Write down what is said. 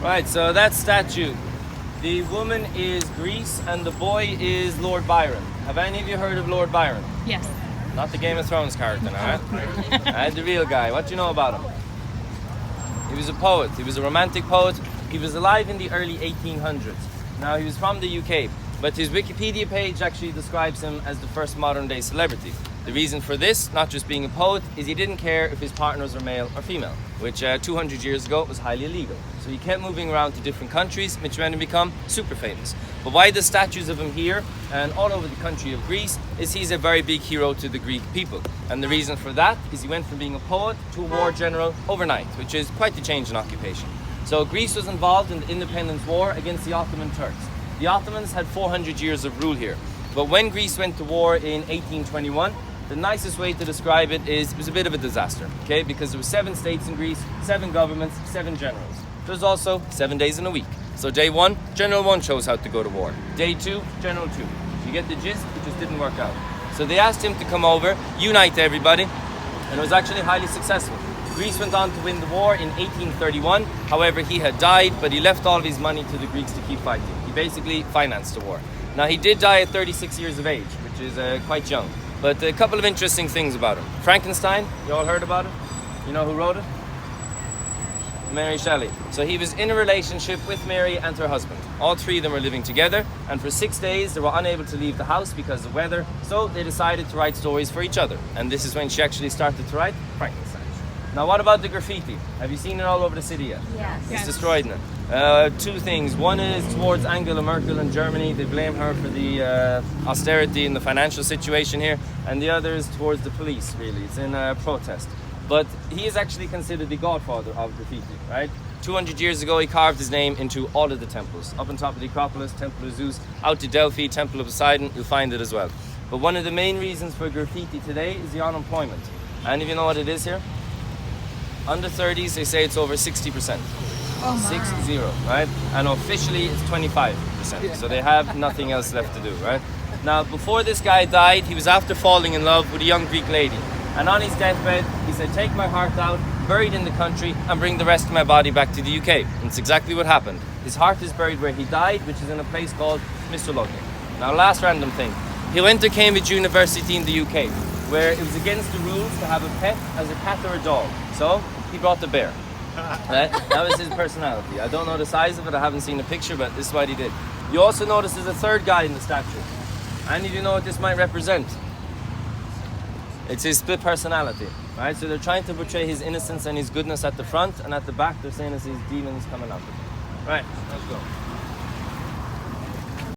Right, so that statue. The woman is Greece and the boy is Lord Byron. Have any of you heard of Lord Byron? Yes. Not the Game of Thrones character, now, right? The real guy. What do you know about him? He was a poet. He was a romantic poet. He was alive in the early 1800s. Now, he was from the UK, but his Wikipedia page actually describes him as the first modern-day celebrity. The reason for this, not just being a poet, is he didn't care if his partners were male or female, which 200 years ago was highly illegal. So he kept moving around to different countries, which made him become super famous. But why the statues of him here and all over the country of Greece is he's a very big hero to the Greek people. And the reason for that is he went from being a poet to a war general overnight, which is quite the change in occupation. So Greece was involved in the independence war against the Ottoman Turks. The Ottomans had 400 years of rule here. But when Greece went to war in 1821, the nicest way to describe it is it was a bit of a disaster, okay? Because there were 7 states in Greece, 7 governments, 7 generals. There's also 7 days in a week. So day 1, General 1 chose how to go to war. Day 2, General 2. You get the gist? It just didn't work out. So they asked him to come over, unite everybody, and it was actually highly successful. Greece went on to win the war in 1831. However, he had died, but he left all of his money to the Greeks to keep fighting. He basically financed the war. Now, he did die at 36 years of age, which is quite young. But a couple of interesting things about him. Frankenstein, you all heard about it? You know who wrote it? Mary Shelley. So he was in a relationship with Mary and her husband. All 3 of them were living together, and for 6 days they were unable to leave the house because of weather, so they decided to write stories for each other. And this is when she actually started to write Frankenstein. Now, what about the graffiti? Have you seen it all over the city yet? Yes. It's destroyed now. 2 things. One is towards Angela Merkel in Germany. They blame her for the austerity and the financial situation here. And the other is towards the police, really. It's in protest. But he is actually considered the godfather of graffiti, right? 200 years ago, he carved his name into all of the temples. Up on top of the Acropolis, Temple of Zeus, out to Delphi, Temple of Poseidon, you'll find it as well. But one of the main reasons for graffiti today is the unemployment. And if you know what it is here? Under 30s, they say it's over 60%. Oh my. 60, right? And officially it's 25%. So they have nothing else left to do, right? Now, before this guy died, he was after falling in love with a young Greek lady. And on his deathbed, he said, take my heart out, buried in the country, and bring the rest of my body back to the UK. And it's exactly what happened. His heart is buried where he died, which is in a place called Turlock. Now, last random thing. He went to Cambridge University in the UK, where it was against the rules to have a pet as a cat or a dog. So he brought the bear. Right? That was his personality. I don't know the size of it, I haven't seen a picture, but this is what he did. You also notice there's a 3rd guy in the statue. Any of you know what this might represent? It's his split personality, right? So they're trying to portray his innocence and his goodness at the front, and at the back they're saying it's his demons coming out. Right, let's go.